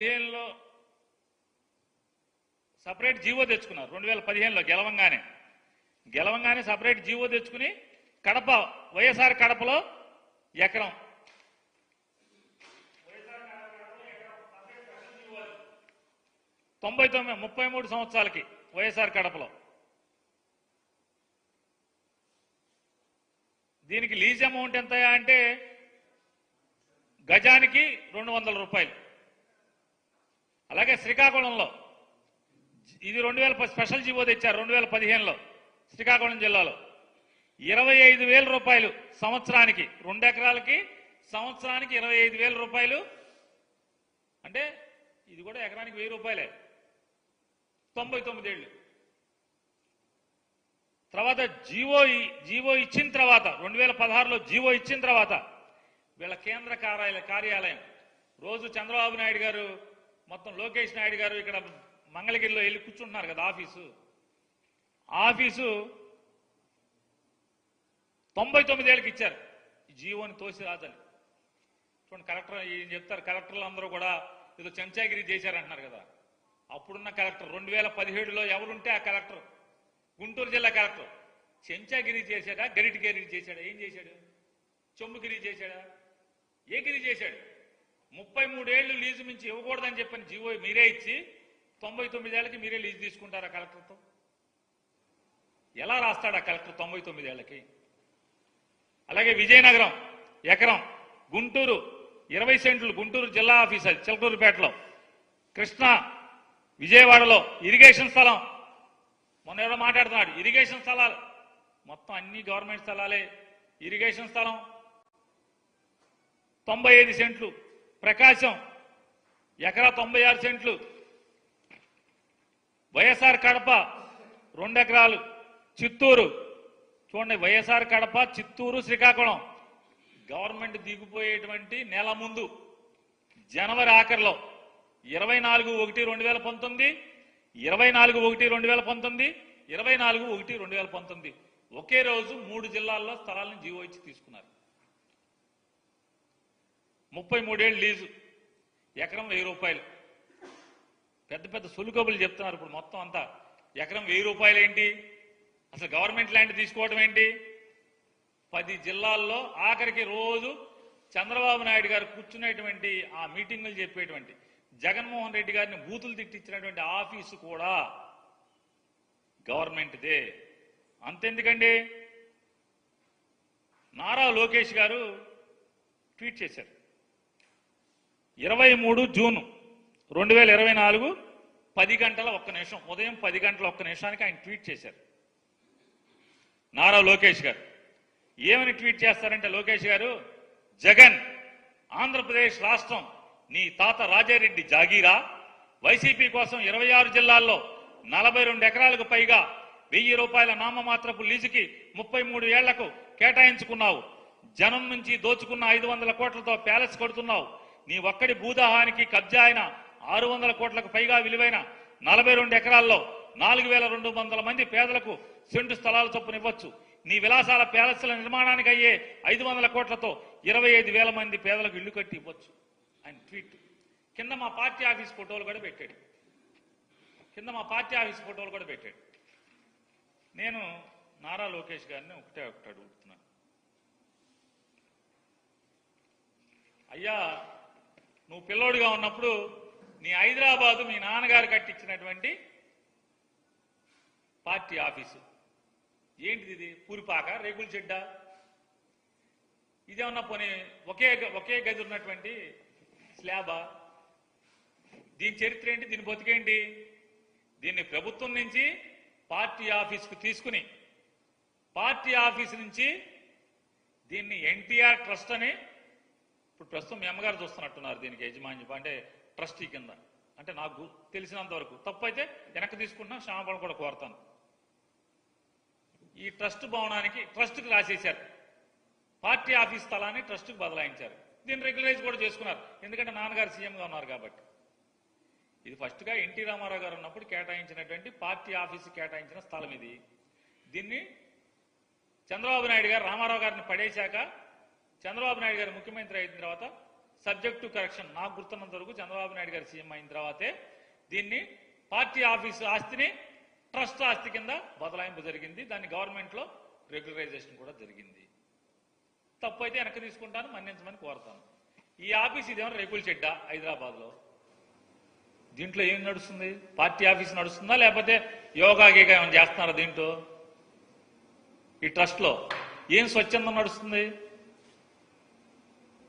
2015లో separate GO తెచ్చుకున్నారు. 2015లో గెలవంగానే separate GO తెచ్చుకుని కడప వైఎస్ఆర్ కడపలో ఎకరం 33 సంవత్సరాలకి వైఎస్ఆర్ కడపలో దీనికి లీజ్ అమౌంట్ ఎంత అంటే గజానికి 200 రూపాయలు. అలాగే శ్రీకాకుళంలో ఇది 2000 స్పెషల్ జీవో తెచ్చారు 2015లో శ్రీకాకుళం జిల్లాలో 25,000 రూపాయలు సంవత్సరానికి, 2 ఎకరాలకి సంవత్సరానికి 25,000 రూపాయలు. అంటే ఇది కూడా ఎకరానికి 1000 రూపాయలే. 99 ఏళ్ళు తర్వాత జీవో ఇచ్చిన తర్వాత 2016లో జీవో ఇచ్చిన తర్వాత వీళ్ళ కేంద్ర కార్యాలయం రోజు చంద్రబాబు నాయుడు గారు మొత్తం లోకేష్ నాయుడు గారు ఇక్కడ మంగళగిరిలో వెళ్ళి కూర్చుంటున్నారు కదా ఆఫీసు 99 ఏళ్ళకి ఇచ్చారు ఈ జీవోని తోసి రాజని. చూడండి కలెక్టర్ ఏం చెప్తారు, కలెక్టర్లు అందరూ కూడా ఏదో చెంచాగిరి చేశారంటున్నారు కదా. అప్పుడున్న కలెక్టర్ 2017లో ఎవరుంటే ఆ కలెక్టర్ గుంటూరు జిల్లా కలెక్టర్ చెంచాగిరి చేశాడా, గరిటిగిరి చేశాడా, ఏం చేశాడు? చెంబుగిరి చేశాడా, ఏ గిరి చేశాడు? 33 ఏళ్లు లీజు మించి ఇవ్వకూడదని చెప్పని జీవో మీరే ఇచ్చి 99 ఏళ్ళకి మీరే లీజు తీసుకుంటారా కలెక్టర్తో? ఎలా రాస్తాడా కలెక్టర్ 99 ఏళ్ళకి? అలాగే విజయనగరం ఎకరం, గుంటూరు 20 సెంట్లు, గుంటూరు జిల్లా ఆఫీస్ అది చిలకూరుపేటలో, కృష్ణా విజయవాడలో ఇరిగేషన్ స్థలం. మొన్న ఎవరో మాట్లాడుతున్నాడు ఇరిగేషన్ స్థలాలు మొత్తం అన్ని గవర్నమెంట్ స్థలాలే. ఇరిగేషన్ స్థలం 95 సెంట్లు, ప్రకాశం ఎకరా 96 సెంట్లు, వైఎస్ఆర్ కడప 2 ఎకరాలు, చిత్తూరు చూడండి వైఎస్ఆర్ కడప, చిత్తూరు, శ్రీకాకుళం గవర్నమెంట్ దిగిపోయేటువంటి నెల ముందు జనవరి ఆఖరిలో 24/1/2019, 24/1/2019, 24/1/2019 ఒకే రోజు 3 జిల్లాల్లో స్థలాలను జీవో ఇచ్చి తీసుకున్నారు. 33 ఏళ్ళు లీజు, ఎకరం 1000 రూపాయలు. పెద్ద పెద్ద సులుకబులు చెప్తున్నారు ఇప్పుడు మొత్తం అంతా. ఎకరం 1000 రూపాయలు ఏంటి? అసలు గవర్నమెంట్ ల్యాండ్ తీసుకోవడం ఏంటి? 10 జిల్లాల్లో ఆఖరికి రోజు చంద్రబాబు నాయుడు గారు కూర్చునేటువంటి ఆ మీటింగులు చెప్పేటువంటి జగన్మోహన్ రెడ్డి గారిని బూతులు తిట్టించినటువంటి ఆఫీసు కూడా గవర్నమెంట్దే. అంతెందుకండి, నారా లోకేష్ గారు ట్వీట్ చేశారు 23 జూన్ 2024 10:01 ఉదయం 10:01 ఆయన ట్వీట్ చేశారు. నారా లోకేష్ గారు ఏమని ట్వీట్ చేస్తారంటే, లోకేష్ గారు, జగన్ ఆంధ్రప్రదేశ్ రాష్ట్రం నీ తాత రాజారెడ్డి జాగీరా, వైసీపీ కోసం 26 జిల్లాల్లో 42 ఎకరాలకు పైగా 1000 రూపాయల నామమాత్రపు లీజుకి 33 ఏళ్లకు కేటాయించుకున్నావు. జనం నుంచి దోచుకున్న 500 కోట్లతో ప్యాలెస్ కడుతున్నావు. నీ ఒక్కడి భూదాహానికి కబ్జా అయిన 600 కోట్లకు పైగా విలువైన 42 ఎకరాల్లో 4200 మంది పేదలకు సెంటు స్థలాలు చొప్పునివ్వచ్చు. నీ విలాసాల ప్యాలెస్ల నిర్మాణానికి అయ్యే 500 కోట్లతో 25,000 మంది పేదలకు ఇళ్లు కట్టి ఇవ్వచ్చు అని ట్వీట్. కింద మా పార్టీ ఆఫీస్ ఫోటోలు కూడా పెట్టాడు. నేను నారా లోకేష్ గారిని ఒకటే అడుగుతున్నాను, అయ్యా నువ్వు పిల్లోడుగా ఉన్నప్పుడు నీ హైదరాబాదు మీ నాన్నగారు కట్టించినటువంటి పార్టీ ఆఫీసు ఏంటిది? ఇది పూరిపాక, రేకుల చెడ్డ? ఇదేమన్నా పోనీ ఒకే గది ఉన్నటువంటి స్లాబా? దీని చరిత్ర ఏంటి? దీని బతికేంటి? దీన్ని ప్రభుత్వం నుంచి పార్టీ ఆఫీస్కు తీసుకుని పార్టీ ఆఫీస్ నుంచి దీన్ని ఎన్టీఆర్ ట్రస్ట్ అని ఇప్పుడు ప్రస్తుతం మీ అమ్మగారు చూస్తున్నట్టున్నారు దీనికి యజమాన్యం అంటే ట్రస్టీ కింద. అంటే నాకు తెలిసినంత వరకు తప్పు అయితే వెనక్కి తీసుకుంటున్నా, క్షమాపణ కూడా కోరుతాను. ఈ ట్రస్ట్ భవనానికి ట్రస్ట్కి రాసేశారు, పార్టీ ఆఫీస్ స్థలాన్ని ట్రస్ట్కి బదలాయించారు. దీన్ని రెగ్యులరైజ్ కూడా చేసుకున్నారు, ఎందుకంటే నాన్నగారు సీఎంగా ఉన్నారు కాబట్టి. ఇది ఫస్ట్గా ఎన్టీ రామారావు గారు ఉన్నప్పుడు కేటాయించినటువంటి పార్టీ ఆఫీసు కేటాయించిన స్థలం ఇది. దీన్ని చంద్రబాబు నాయుడు గారు రామారావు గారిని పడేశాక చంద్రబాబు నాయుడు గారు ముఖ్యమంత్రి అయిన తర్వాత సబ్జెక్ట్ టు కరెక్షన్. నాకు గుర్తున్నంత వరకు చంద్రబాబు నాయుడు గారు సీఎం అయిన తర్వాతే దీన్ని పార్టీ ఆఫీసు ఆస్తిని ట్రస్ట్ ఆస్తి కింద బదలాయింపు జరిగింది. దాన్ని గవర్నమెంట్లో రెగ్యులరైజేషన్ కూడా జరిగింది. తప్పు అయితే వెనక్కి తీసుకుంటాను, మన్నించమని కోరుతాను. ఈ ఆఫీస్ ఇదేమో రేకుల చెడ్డ హైదరాబాద్లో. దీంట్లో ఏం నడుస్తుంది? పార్టీ ఆఫీస్ నడుస్తుందా లేకపోతే యోగా గీగా ఏమైనా చేస్తున్నారా దీంట్లో? ఈ ట్రస్ట్లో ఏం స్వచ్ఛందం నడుస్తుంది?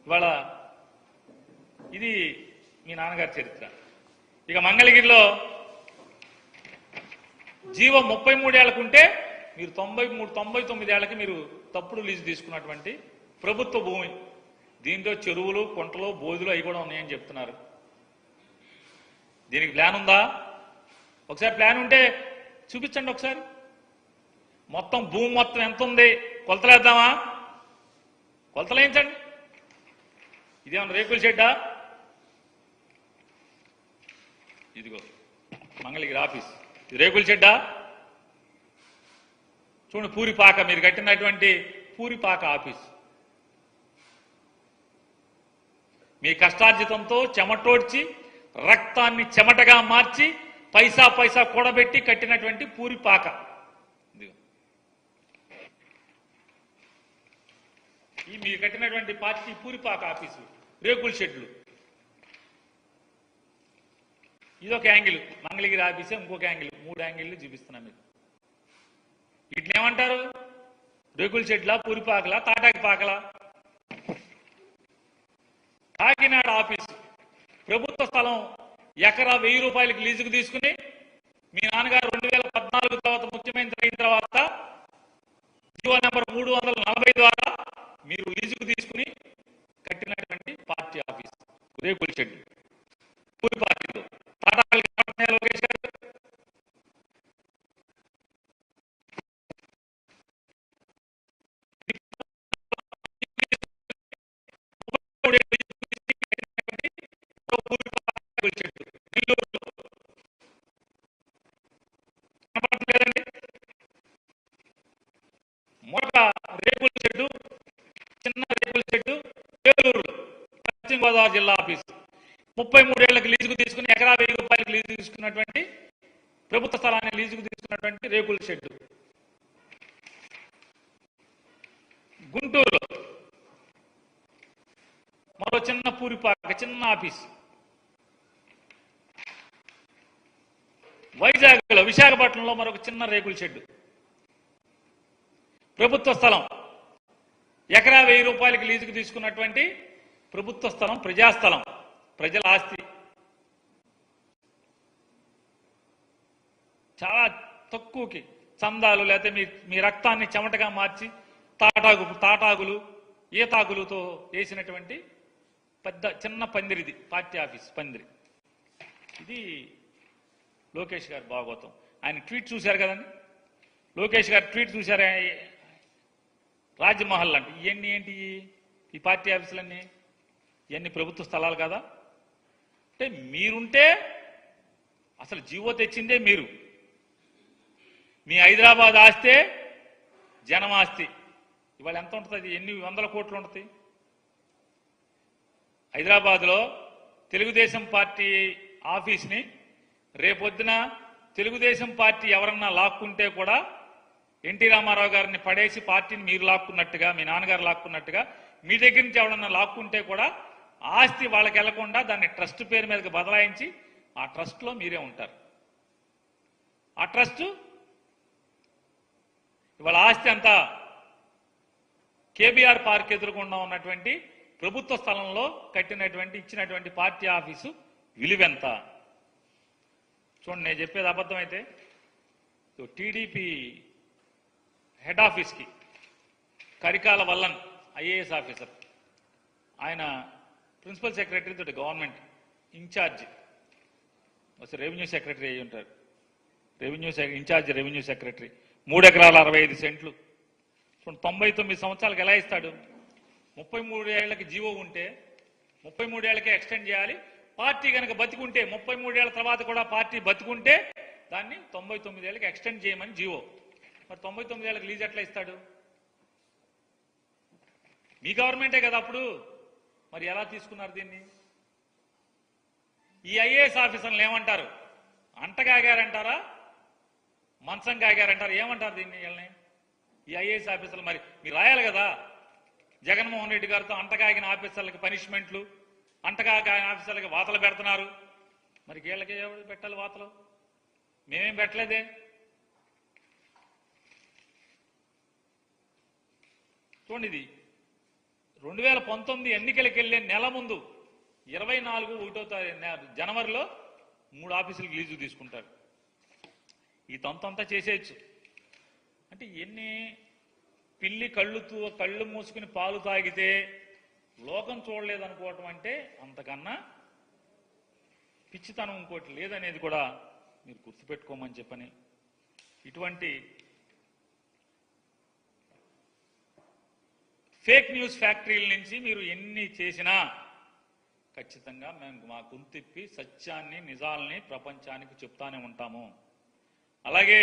ఇవాళ ఇది మీ నాన్నగారి చరిత్ర. ఇక మంగళగిరిలో జీవో 33 ఏళ్లకుంటే మీరు 99 ఏళ్లకి మీరు తప్పుడు లీజు తీసుకున్నటువంటి ప్రభుత్వ భూమి. దీంట్లో చెరువులు, కుంటలు, బోధులు అవి కూడా ఉన్నాయని చెప్తున్నారు. దీనికి ప్లాన్ ఉందా? ఒకసారి ప్లాన్ ఉంటే చూపించండి ఒకసారి. మొత్తం భూమి మొత్తం ఎంత ఉంది కొలతలేద్దామా? కొలతలేయించండి. ఇదేమన్నా రేకుల షెడ్డా? ఇదిగో మంగళగిరి ఆఫీస్. ఇది రేకుల షెడ్డా? చూడండి, పూరిపాక, మీరు కట్టినటువంటి పూరిపాక ఆఫీస్. మీ కష్టార్జితంతో చెమటోడ్చి రక్తాన్ని చెమటగా మార్చి పైసా పైసా కూడబెట్టి కట్టినటువంటి పూరిపాక. ఈ మీరు కట్టినటువంటి పార్టీ పూరిపాక ఆఫీసు, రేకుల షెడ్లు. ఇదొక యాంగిల్ మంగళగిరి ఆఫీసే, ఇంకొక యాంగిల్, 3 యాంగిళ్ళు చూపిస్తున్నా మీకు. వీటిని ఏమంటారు? రేకుల షెడ్లా, పూరిపాకలా, తాటాకి పాకలా? కాకినాడ ఆఫీసు ప్రభుత్వ స్థలం ఎకరా 1000 రూపాయలకి లీజుకు తీసుకుని మీ నాన్నగారు 2014 తర్వాత ముఖ్యమంత్రి అయిన తర్వాత జీవో నెంబర్ 340 ద్వారా మీరు లీజుకు తీసుకుని కట్టినటువంటి పార్టీ ఆఫీస్ రేకుల షెడ్ పూరి పార్టీలో లోకేష్ గారు. మరొక రేకుల షెడ్డు, చిన్న రేకుల షెడ్డు ఏలూరులో పశ్చిమ గోదావరి జిల్లా ఆఫీసు 33 ఏళ్లకు లీజుకు తీసుకుని ఎకరా 1000 రూపాయలకు లీజు తీసుకున్నటువంటి ప్రభుత్వ స్థలాన్ని లీజుకు తీసుకున్నటువంటి రేకుల షెడ్డు. గుంటూరులో మరో చిన్న పూరిపాక, చిన్న ఆఫీస్. వైజాగ్లో, విశాఖపట్నంలో మరొక చిన్న రేకుల షెడ్డు. ప్రభుత్వ స్థలం ఎకరా 1000 రూపాయలకి లీజుకు తీసుకున్నటువంటి ప్రభుత్వ స్థలం, ప్రజాస్థలం, ప్రజల ఆస్తి. చాలా తక్కువకి చందాలు లేకపోతే మీ రక్తాన్ని చెమటగా మార్చి తాటాకులు ఈతాకులతో వేసినటువంటి పెద్ద చిన్న పందిరిది పార్టీ ఆఫీస్ పందిరి. ఇది లోకేష్ గారు భాగవతం. ఆయన ట్వీట్ చూశారు కదండి, లోకేష్ గారు ట్వీట్ చూశారా? రాజ్మహల్ అంటే ఇవన్నీ ఏంటి? ఈ పార్టీ ఆఫీసులన్నీ ఇవన్నీ ప్రభుత్వ స్థలాలు కదా? అంటే మీరుంటే అసలు జీవో తెచ్చిందే మీరు. మీ హైదరాబాద్ ఆస్తే జనం ఆస్తి. ఇవాళ ఎంత ఉంటుంది? ఎన్ని వందల కోట్లు ఉంటుంది. హైదరాబాద్లో తెలుగుదేశం పార్టీ ఆఫీస్ని రేపొద్దున తెలుగుదేశం పార్టీ ఎవరన్నా లాక్కుంటే కూడా ఎన్టీ రామారావు గారిని పడేసి పార్టీని మీరు లాక్కున్నట్టుగా, మీ నాన్నగారు లాక్కున్నట్టుగా మీ దగ్గర నుంచి ఎవరన్నా లాక్కుంటే కూడా ఆస్తి వాళ్ళకి వెళ్లకుండా దాన్ని ట్రస్ట్ పేరు మీదకి బదలాయించి ఆ ట్రస్ట్లో మీరే ఉంటారు. ఆ ట్రస్ట్ ఇవాళ ఆస్తి అంతా కేబీఆర్ పార్క్ ఎదురుకుండా ఉన్నటువంటి ప్రభుత్వ స్థలంలో ఇచ్చినటువంటి పార్టీ ఆఫీసు విలువెంత చూడండి. నేను చెప్పేది అబద్ధం అయితే టీడీపీ హెడ్ ఆఫీస్కి కరికాల వల్లన్ ఐఏఎస్ ఆఫీసర్, ఆయన ప్రిన్సిపల్ సెక్రటరీ తోటి గవర్నమెంట్ ఇన్ఛార్జ్, రెవెన్యూ సెక్రటరీ అయ్యి ఉంటారు. Incharge revenue secretary. 3 ఎకరాల 65 సెంట్లు. 99 సంవత్సరాలకు ఎలా ఇస్తాడు? 33 ఏళ్లకి జీవో ఉంటే 33 ఏళ్లకే ఎక్స్టెండ్ చేయాలి. పార్టీ కనుక బతికుంటే 33 ఏళ్ల తర్వాత కూడా పార్టీ బతికుంటే దాన్ని 99 ఏళ్ళకి ఎక్స్టెండ్ చేయమని జీవో. మరి 99 ఏళ్ళకి లీజ్ ఎట్లా ఇస్తాడు? మీ గవర్నమెంటే కదా అప్పుడు. మరి ఎలా తీసుకున్నారు దీన్ని? ఈ ఐఏఎస్ ఆఫీసర్లు ఏమంటారు? అంటగాగారంటారా, మంచం కాగారంటారా, ఏమంటారు దీన్ని? వీళ్ళని ఈ ఐఏఎస్ ఆఫీసర్లు మరి మీరు రాయాలి కదా, జగన్మోహన్ రెడ్డి గారితో అంటగాగిన ఆఫీసర్లకి పనిష్మెంట్లు, అంటగాగిన ఆఫీసర్లకి వాతలు పెడుతున్నారు. మరి వీళ్ళకి ఎవరు పెట్టాలి వాతలు? మేమేం పెట్టలేదే. చూడండి, ఇది 2019 ఎన్నికలకు వెళ్ళే నెల ముందు 24 జనవరిలో 3 ఆఫీసులకు లీజు తీసుకుంటారు. ఈ తంతంతా చేసేయచ్చు. అంటే ఎన్ని పిల్లి కళ్ళు మూసుకుని పాలు తాగితే లోకం చూడలేదనుకోవటం అంటే అంతకన్నా పిచ్చితనం ఇంకోటి లేదనేది కూడా మీరు గుర్తుపెట్టుకోమని చెప్పని, ఇటువంటి ఫేక్ న్యూస్ ఫ్యాక్టరీల నుంచి మీరు ఎన్ని చేసినా ఖచ్చితంగా మేము మా గొంతిప్పి సత్యాన్ని, నిజాల్ని ప్రపంచానికి చెప్తానే ఉంటాము. అలాగే